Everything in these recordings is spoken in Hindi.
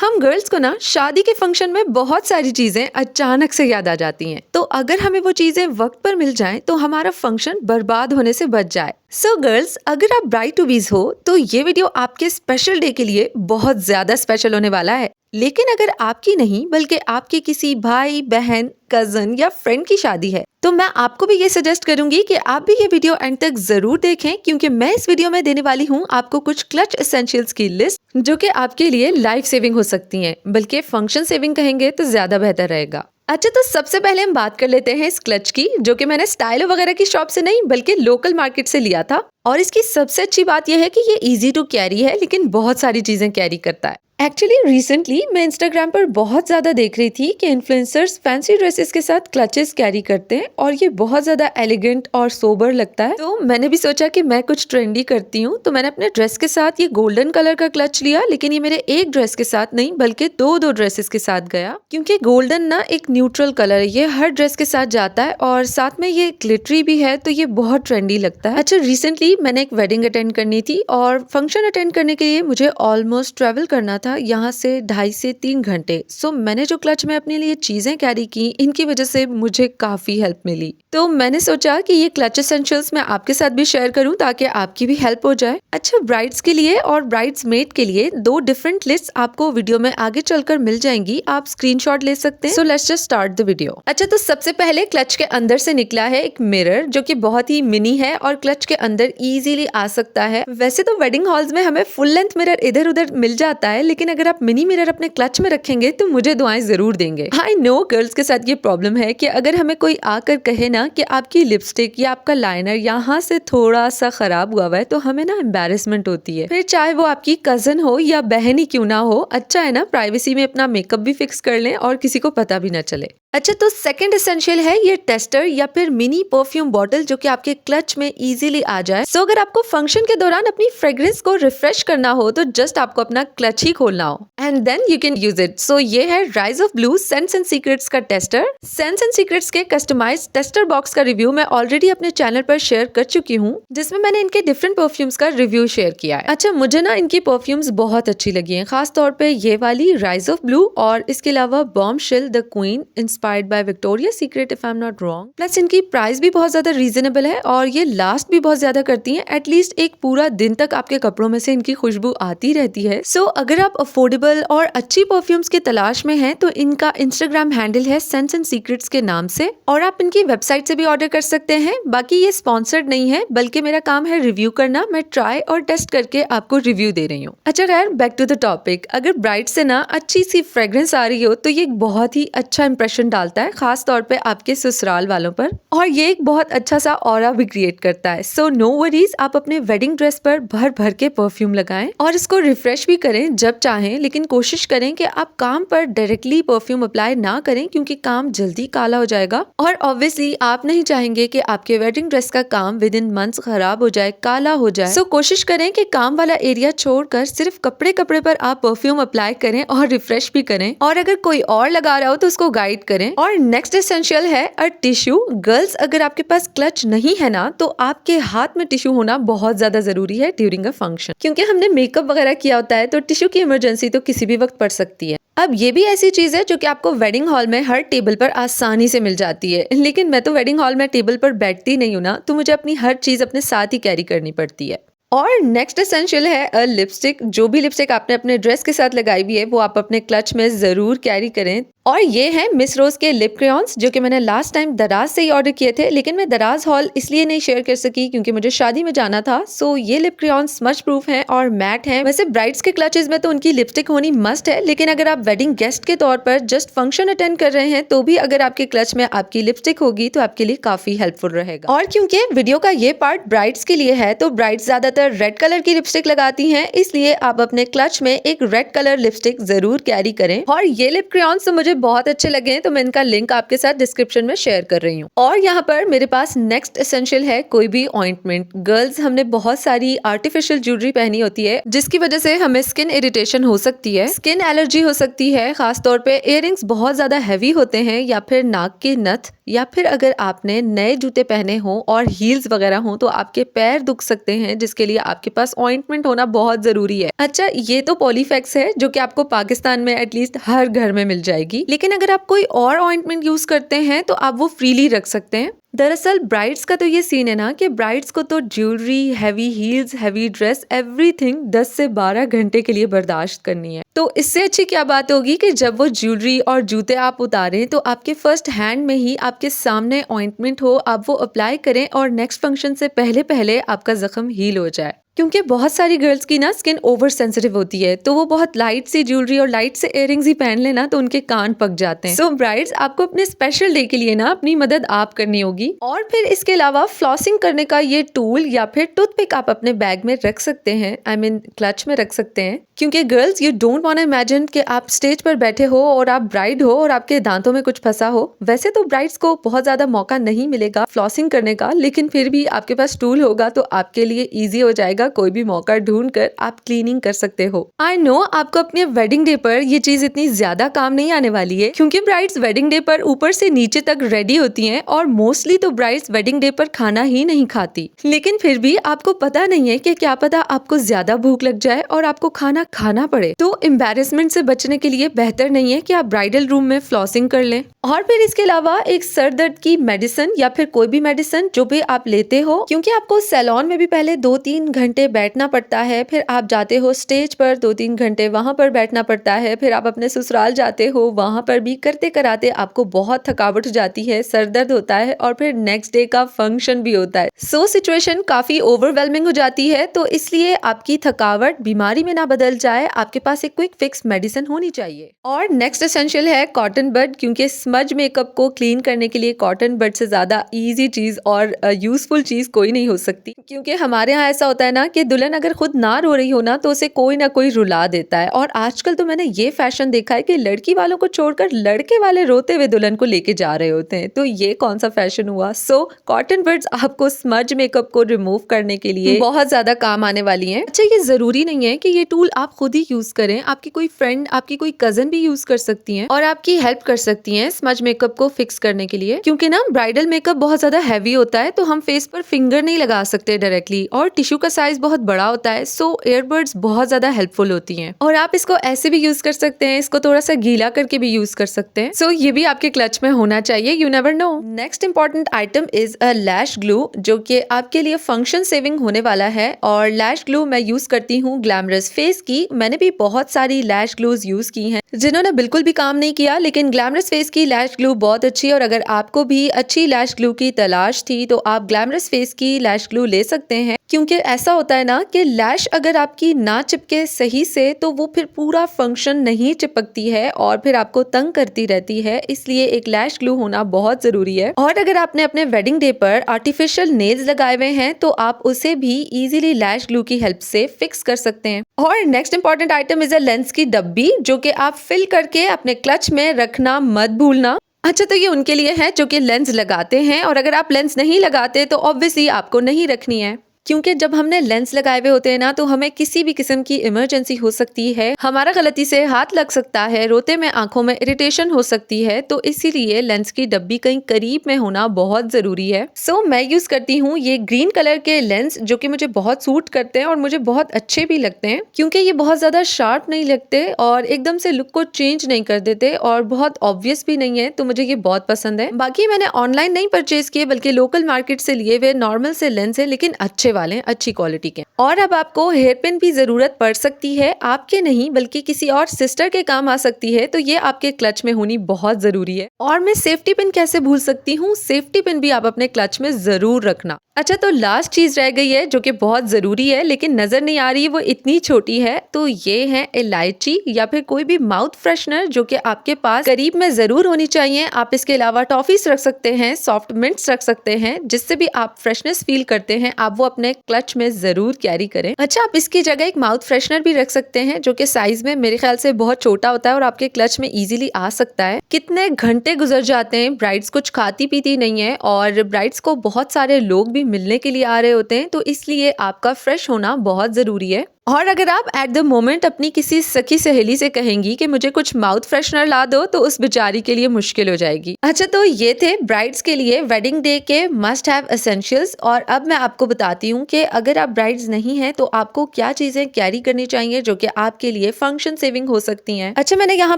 हम गर्ल्स को ना शादी के फंक्शन में बहुत सारी चीजें अचानक से याद आ जाती हैं। तो अगर हमें वो चीजें वक्त पर मिल जाएं तो हमारा फंक्शन बर्बाद होने से बच जाए। सो गर्ल्स, अगर आप ब्राइड टू बीज हो तो ये वीडियो आपके स्पेशल डे के लिए बहुत ज्यादा स्पेशल होने वाला है। लेकिन अगर आपकी नहीं बल्कि आपके किसी भाई बहन कजन या फ्रेंड की शादी है तो मैं आपको भी ये सजेस्ट करूंगी कि आप भी ये वीडियो एंड तक जरूर देखें, क्योंकि मैं इस वीडियो में देने वाली हूँ आपको कुछ क्लच एसेंशियल्स की लिस्ट जो कि आपके लिए लाइफ सेविंग हो सकती हैं, बल्कि फंक्शन सेविंग कहेंगे तो ज्यादा बेहतर रहेगा। अच्छा, तो सबसे पहले हम बात कर लेते हैं इस क्लच की, जो कि मैंने स्टाइलो वगैरह की शॉप से नहीं बल्कि लोकल मार्केट से लिया था। और इसकी सबसे अच्छी बात यह है कि ये इजी टू कैरी है, लेकिन बहुत सारी चीजें कैरी करता है। एक्चुअली रिसेंटली मैं इंस्टाग्राम पर बहुत ज्यादा देख रही थी कि इन्फ्लुएंसर्स फैंसी ड्रेसेस के साथ क्लचेस कैरी करते हैं और ये बहुत ज्यादा एलिगेंट और सोबर लगता है। तो मैंने भी सोचा कि मैं कुछ ट्रेंडी करती हूँ, तो मैंने अपने ड्रेस के साथ ये गोल्डन कलर का क्लच लिया। लेकिन ये मेरे एक ड्रेस के साथ नहीं बल्कि दो ड्रेसेस के साथ गया, क्योंकि गोल्डन ना एक न्यूट्रल कलर है, ये हर ड्रेस के साथ जाता है और साथ में ये ग्लिटरी भी है, तो ये बहुत ट्रेंडी लगता है। अच्छा, रिसेंटली मैंने एक वेडिंग अटेंड करनी थी और फंक्शन अटेंड करने के लिए मुझे ऑलमोस्ट ट्रेवल करना था यहाँ से 2.5 से 3 घंटे। सो मैंने जो क्लच में अपने लिए चीजें कैरी की, इनकी वजह से मुझे काफी हेल्प मिली। तो मैंने सोचा कि ये क्लच एसेंशियल्स मैं आपके साथ भी शेयर करूं ताकि आपकी भी हेल्प हो जाए। अच्छा, ब्राइड्स के लिए और ब्राइड्समेड के लिए 2 डिफरेंट लिस्ट आपको वीडियो में आगे चलकर मिल जाएंगी, आप स्क्रीनशॉट ले सकते हैं। So let's just start the video. अच्छा, तो सबसे पहले क्लच के अंदर से निकला है एक मिरर, जो कि बहुत ही मिनी है और क्लच के अंदर इजीली आ सकता है। वैसे तो वेडिंग हॉल्स में हमें फुल लेंथ मिरर इधर उधर मिल जाता है, लेकिन अगर आप मिनी मिरर अपने क्लच में रखेंगे तो मुझे दुआएं जरूर देंगे। आई नो गर्ल्स के साथ ये प्रॉब्लम है कि अगर हमें कोई आकर कहे ना कि आपकी लिपस्टिक या आपका लाइनर यहाँ से थोड़ा सा खराब हुआ है, तो हमें ना एम्बैरेसमेंट होती है। फिर चाहे वो आपकी कजन हो या बहन ही क्यों ना हो, अच्छा है ना प्राइवेसी में अपना मेकअप भी फिक्स कर लें और किसी को पता भी ना चले। अच्छा, तो सेकंड एसेंशियल है ये टेस्टर या फिर मिनी परफ्यूम बॉटल, जो कि आपके क्लच में इजीली आ जाए। सो अगर आपको फंक्शन के दौरान अपनी फ्रेग्रेंस को रिफ्रेश करना हो तो जस्ट आपको अपना क्लच ही खोलना हो and then you can use it. So ये है rise of blue scents and secrets का टेस्टर। सेंट्स एंड सीक्रेट्स के कस्टमाइज्ड टेस्टर बॉक्स का रिव्यू मैं ऑलरेडी अपने चैनल पर शेयर कर चुकी हूँ, जिसमें मैंने इनके डिफरेंट परफ्यूम्स का रिव्यू शेयर किया है। अच्छा, मुझे ना इनकी परफ्यूम्स बहुत अच्छी लगी हैं, खास तौर पे ये वाली राइज ऑफ ब्लू और इसके अलावा bombshell the queen inspired by Victoria secret if I am not wrong. Plus इनकी प्राइस भी बहुत ज्यादा रीजनेबल है और ये लास्ट भी बहुत ज्यादा करती हैं। एटलीस्ट एक पूरा दिन तक आपके कपड़ों में से इनकी खुशबू आती रहती है। सो अगर आप अफोर्डेबल और अच्छी परफ्यूम्स की तलाश में हैं तो इनका इंस्टाग्राम हैंडल है सेंट्स एंड सीक्रेट्स के नाम से, और आप इनकी वेबसाइट से भी ऑर्डर कर सकते हैं। बाकी ये स्पॉन्सर्ड नहीं है, बल्कि मेरा काम है रिव्यू करना। मैं ट्राई और टेस्ट करके आपको रिव्यू दे रही हूँ। अच्छा खैर, बैक टू द टॉपिक। अगर ब्राइड से ना अच्छी सी फ्रेग्रेंस आ रही हो तो ये एक बहुत ही अच्छा इंप्रेशन डालता है, खास तौर पे आपके ससुराल वालों पर, और ये एक बहुत अच्छा सा ऑरा भी क्रिएट करता है। सो नो वरीज, आप अपने वेडिंग ड्रेस पर भर भर के परफ्यूम लगाएं और इसको रिफ्रेश भी करें जब चाहें, लेकिन कोशिश करें कि आप काम पर डायरेक्टली परफ्यूम अप्लाई ना करें, क्योंकि काम जल्दी काला हो जाएगा और ऑब्वियसली आप नहीं चाहेंगे कि आपके वेडिंग ड्रेस का काम विद इन मंथ्स खराब हो जाए, काला हो जाए। सो कोशिश करें कि काम वाला एरिया छोड़कर सिर्फ कपड़े पर आप परफ्यूम अप्लाई करें और रिफ्रेश भी करें, और अगर कोई और लगा रहा हो तो उसको गाइड करें। और नेक्स्ट एसेंशियल है अ टिश्यू। गर्ल्स, अगर आपके पास क्लच नहीं है ना तो आपके हाथ में टिश्यू होना बहुत ज्यादा जरूरी है ड्यूरिंग अ फंक्शन, क्योंकि हमने मेकअप वगैरह किया होता है तो टिश्यू की इमरजेंसी तो किसी भी वक्त पड़ सकती है। अब ये भी ऐसी चीज है जो कि आपको वेडिंग हॉल में हर टेबल पर आसानी से मिल जाती है, लेकिन मैं तो वेडिंग हॉल में टेबल पर बैठती नहीं हूँ ना, तो मुझे अपनी हर चीज अपने साथ ही कैरी करनी पड़ती है। और नेक्स्ट एसेंशियल है अ लिपस्टिक। जो भी लिपस्टिक आपने अपने ड्रेस के साथ लगाई हुई है वो आप अपने क्लच में जरूर कैरी करें। और ये है मिस रोज के लिप क्रेयॉन्स, जो कि मैंने लास्ट टाइम दराज से ही ऑर्डर किए थे, लेकिन मैं दराज हॉल इसलिए नहीं शेयर कर सकी क्योंकि मुझे शादी में जाना था। सो ये लिप क्रेयॉन्स स्मच प्रूफ हैं और मैट हैं। वैसे ब्राइड्स के क्लचेस में तो उनकी लिपस्टिक होनी मस्ट है, लेकिन अगर आप वेडिंग गेस्ट के तौर पर जस्ट फंक्शन अटेंड कर रहे हैं तो भी अगर आपके क्लच में आपकी लिपस्टिक होगी तो आपके लिए काफी हेल्पफुल रहेगा। और क्योंकि वीडियो का ये पार्ट ब्राइड्स के लिए है तो ब्राइड्स ज्यादातर रेड कलर की लिपस्टिक लगाती हैं, इसलिए आप अपने क्लच में एक रेड कलर लिपस्टिक जरूर कैरी करें। और ये लिप क्रेयॉन्स तो मुझे बहुत अच्छे लगे, तो मैं इनका लिंक आपके साथ डिस्क्रिप्शन में शेयर कर रही हूँ। और यहाँ पर मेरे पास नेक्स्ट एसेंशियल है कोई भी ऑइंटमेंट। गर्ल्स, हमने बहुत सारी आर्टिफिशियल ज्वेलरी पहनी होती है जिसकी वजह से हमें स्किन इरिटेशन हो सकती है, स्किन एलर्जी हो सकती है। खास तौर पे इयररिंग्स बहुत ज्यादा हैवी होते हैं या फिर नाक के नथ, या फिर अगर आपने नए जूते पहने हों और हील्स वगैरह हों तो आपके पैर दुख सकते हैं, जिसके लिए आपके पास ऑइंटमेंट होना बहुत जरूरी है। अच्छा, ये तो पॉलीफैक्स है जो कि आपको पाकिस्तान में एटलीस्ट हर घर में मिल जाएगी, लेकिन अगर आप कोई और ऑइंटमेंट यूज करते हैं तो आप वो फ्रीली रख सकते हैं। दरअसल ब्राइड्स का तो ये सीन है ना कि ब्राइड्स को तो jewellery, heavy heels, heavy dress, everything 10 से 12 घंटे के लिए बर्दाश्त करनी है। तो इससे अच्छी क्या बात होगी कि जब वो ज्वेलरी और जूते आप उतारें तो आपके फर्स्ट हैंड में ही आपके सामने ऑइंटमेंट हो, आप वो अप्लाई करें और नेक्स्ट फंक्शन से पहले पहले आपका जख्म हील हो जाए। क्योंकि बहुत सारी गर्ल्स की ना स्किन ओवर सेंसिटिव होती है, तो वो बहुत लाइट सी ज्वेलरी और लाइट से इयररिंग्स ही पहन लेना तो उनके कान पक जाते हैं। सो ब्राइड्स, आपको अपने स्पेशल डे के लिए ना अपनी मदद आप करनी होगी। और फिर इसके अलावा फ्लॉसिंग करने का ये टूल या फिर टूथपिक आप अपने बैग में रख सकते हैं, आई मीन क्लच में रख सकते हैं। क्योंकि girls, you don't want imagine कि आप स्टेज पर बैठे हो और आप ब्राइड हो और आपके दांतों में कुछ फंसा हो। वैसे तो ब्राइड्स को बहुत ज्यादा मौका नहीं मिलेगा फ्लॉसिंग करने का, लेकिन फिर भी आपके पास टूल होगा तो आपके लिए ईजी हो जाएगा। कोई भी मौका ढूंढ कर आप क्लीनिंग कर सकते हो। आई नो आपको अपने वेडिंग डे पर ये चीज इतनी ज्यादा काम नहीं आने वाली है, क्योंकि ब्राइड्स वेडिंग डे पर ऊपर से नीचे तक रेडी होती हैं और मोस्टली तो ब्राइड्स वेडिंग डे पर खाना ही नहीं खाती। लेकिन फिर भी आपको पता नहीं है कि क्या पता आपको ज्यादा भूख लग जाए और आपको खाना खाना पड़े। तो एम्बैरेसमेंट से बचने के लिए बेहतर नहीं है कि आप ब्राइडल रूम में फ्लॉसिंग कर लें। और फिर इसके अलावा एक सर दर्द की मेडिसिन या फिर कोई भी मेडिसिन जो भी आप लेते हो, क्योंकि आपको सैलून में भी पहले 2-3 घंटे बैठना पड़ता है, फिर आप जाते हो स्टेज पर 2-3 घंटे वहां पर बैठना पड़ता है, फिर आप अपने ससुराल जाते हो, वहां पर भी करते कराते आपको बहुत थकावट हो जाती है, सर दर्द होता है और फिर नेक्स्ट डे का फंक्शन भी होता है। सो सिचुएशन काफी ओवरवेलमिंग हो जाती है। तो इसलिए आपकी थकावट बीमारी में ना बदल जाए, आपके पास एक क्विक फिक्स मेडिसिन होनी चाहिए। और नेक्स्ट एसेंशियल है कॉटन बड, क्योंकि स्मज मेकअप को क्लीन करने के लिए कॉटन बड से ज्यादा इजी चीज और यूजफुल चीज कोई नहीं हो सकती। क्योंकि हमारे यहाँ ऐसा होता है ना कि दुल्हन अगर खुद ना रो रही हो ना तो उसे कोई ना कोई रुला देता है। और आजकल तो मैंने ये फैशन देखा है कि लड़की वालों को छोड़कर लड़के वाले रोते हुए दुल्हन को लेके जा रहे होते हैं। तो ये कौन सा फैशन हुआ। सो कॉटन बड्स आपको स्मज मेकअप को रिमूव करने के लिए बहुत ज्यादा काम आने वाली हैं। अच्छा, ये जरूरी नहीं है कि ये टूल आप खुद ही यूज करें, आपकी कोई फ्रेंड, आपकी कोई कजन भी यूज कर सकती हैं और आपकी हेल्प कर सकती हैं स्मज मेकअप को फिक्स करने के लिए। क्योंकि ना ब्राइडल मेकअप बहुत ज्यादा हैवी होता है, तो हम फेस पर फिंगर नहीं लगा सकते डायरेक्टली, और टिश्यू का साइज बहुत बड़ा होता है। सो ईयरबड्स बहुत ज्यादा हेल्पफुल होती हैं। और आप इसको ऐसे भी यूज कर सकते हैं, इसको थोड़ा सा गीला करके भी यूज कर सकते हैं। सो ये भी आपके क्लच में होना चाहिए, you never know. Next important item is a lash glue, जो कि आपके लिए फंक्शन सेविंग होने वाला है। और लैश ग्लू मैं यूज करती हूँ ग्लैमरस फेस की। मैंने भी बहुत सारी लैश ग्लूज यूज की हैं जिन्होंने बिल्कुल भी काम नहीं किया, लेकिन ग्लैमरस फेस की लैश ग्लू बहुत अच्छी है। और अगर आपको भी अच्छी लैश ग्लू की तलाश थी तो आप ग्लैमरस फेस की लैश ग्लू ले सकते हैं। क्योंकि ऐसा होता है ना कि लैश अगर आपकी ना चिपके सही से तो वो फिर पूरा फंक्शन नहीं चिपकती है और फिर आपको तंग करती रहती है। इसलिए एक लैश ग्लू होना बहुत जरूरी है। और अगर आपने अपने वेडिंग डे पर आर्टिफिशियल नेल्स लगाए हुए हैं तो आप उसे भी इजीली लैश ग्लू की हेल्प से फिक्स कर सकते हैं। और next important item is a lens की डब्बी, जो कि आप फिल करके अपने क्लच में रखना मत भूलना। अच्छा, तो ये उनके लिए है जो कि लेंस लगाते हैं, और अगर आप लेंस नहीं लगाते तो ऑब्वियसली आपको नहीं रखनी है। क्योंकि जब हमने लेंस लगाए हुए होते हैं ना तो हमें किसी भी किस्म की इमरजेंसी हो सकती है, हमारा गलती से हाथ लग सकता है, रोते में आंखों में इरिटेशन हो सकती है। तो इसीलिए लेंस की डब्बी कहीं करीब में होना बहुत जरूरी है। सो मैं यूज करती हूँ ये ग्रीन कलर के लेंस, जो कि मुझे बहुत सूट करते हैं और मुझे बहुत अच्छे भी लगते हैं, क्योंकि ये बहुत ज्यादा शार्प नहीं लगते और एकदम से लुक को चेंज नहीं कर देते और बहुत ऑब्वियस भी नहीं है। तो मुझे ये बहुत पसंद है। बाकी मैंने ऑनलाइन नहीं परचेज किए, बल्कि लोकल मार्केट से लिए हुए नॉर्मल से लेंस है, लेकिन अच्छे वाले, अच्छी क्वालिटी के। और अब आपको हेयर पिन भी जरूरत पड़ सकती है, आपके नहीं बल्कि किसी और सिस्टर के काम आ सकती है। तो ये आपके क्लच में होनी बहुत जरूरी है। और मैं सेफ्टी पिन कैसे भूल सकती हूँ, सेफ्टी पिन भी आप अपने क्लच में जरूर रखना। अच्छा, तो लास्ट चीज रह गई है जो कि बहुत जरूरी है लेकिन नजर नहीं आ रही, वो इतनी छोटी है। तो ये है इलायची या फिर कोई भी माउथ फ्रेशनर, जो कि आपके पास करीब में जरूर होनी चाहिए। आप इसके अलावा टॉफीज रख सकते हैं, सॉफ्ट मिंट्स रख सकते हैं, जिससे भी आप फ्रेशनेस फील करते हैं आप वो अपने क्लच में जरूर कैरी करें। अच्छा, आप इसकी जगह एक माउथ फ्रेशनर भी रख सकते हैं, जो कि साइज में मेरे ख्याल से बहुत छोटा होता है और आपके क्लच में इजीली आ सकता है। कितने घंटे गुजर जाते हैं, ब्राइड्स कुछ खाती पीती नहीं है और ब्राइड्स को बहुत सारे लोग भी मिलने के लिए आ रहे होते हैं, तो इसलिए आपका फ्रेश होना बहुत जरूरी है। और अगर आप एट द मोमेंट अपनी किसी सखी सहेली से कहेंगी कि मुझे कुछ माउथ फ्रेशनर ला दो, तो उस बेचारी के लिए मुश्किल हो जाएगी। अच्छा, तो ये थे ब्राइड्स के लिए वेडिंग डे के मस्ट हैव एसेंशियल्स। और अब मैं आपको बताती हूँ कि अगर आप ब्राइड्स नहीं हैं तो आपको क्या चीजें कैरी करनी चाहिए जो कि आपके लिए फंक्शन सेविंग हो सकती हैं। अच्छा, मैंने यहाँ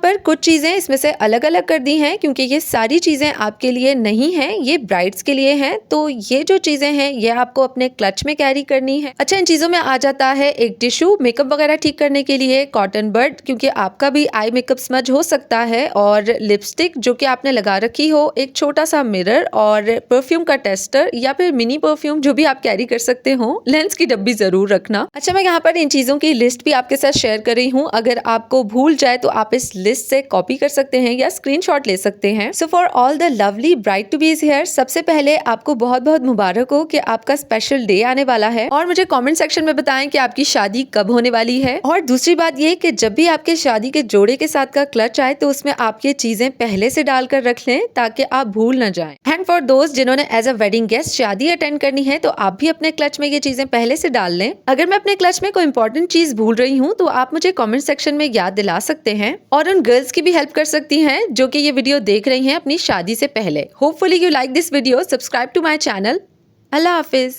पर कुछ चीजें इसमें से अलग अलग कर दी हैं क्योंकि ये सारी चीजें आपके लिए नहीं है, ये ब्राइड्स के लिए हैं। तो ये जो चीजें हैं ये आपको अपने क्लच में कैरी करनी है। अच्छा, इन चीजों में आ जाता है एक टिश्यू मेकअप वगैरह ठीक करने के लिए, कॉटन बड क्योंकि आपका भी आई मेकअप स्मज हो सकता है, और लिपस्टिक जो कि आपने लगा रखी हो, एक छोटा सा मिरर और परफ्यूम का टेस्टर या फिर मिनी परफ्यूम जो भी आप कैरी कर सकते हो। लेंस की डब्बी जरूर रखना। अच्छा, मैं यहाँ पर इन चीजों की लिस्ट भी आपके साथ शेयर कर रही हूँ। अगर आपको भूल जाए तो आप इस लिस्ट से कॉपी कर सकते हैं या स्क्रीनशॉट ले सकते हैं। So for all the lovely bride to be's here, सबसे पहले आपको बहुत बहुत मुबारक हो कि आपका स्पेशल डे आने वाला है, और मुझे कमेंट सेक्शन में बताएं कि आपकी शादी कब होने वाली है। और दूसरी बात ये कि जब भी आपके शादी के जोड़े के साथ का क्लच आए तो उसमें आप ये चीजें पहले से डालकर रख लें ताकि आप भूल न जाएं। एंड फॉर दोस्त जिन्होंने एज अ वेडिंग गेस्ट शादी अटेंड करनी है तो आप भी अपने क्लच में ये चीजें पहले से डाल लें। अगर मैं अपने क्लच में कोई इंपॉर्टेंट चीज भूल रही हूँ तो आप मुझे कमेंट सेक्शन में याद दिला सकते हैं, और उन गर्ल्स की भी हेल्प कर सकती हैं जो कि ये वीडियो देख रही हैं अपनी शादी से पहले। Hopefully you like this video, subscribe to my channel. अल्लाह हाफिज।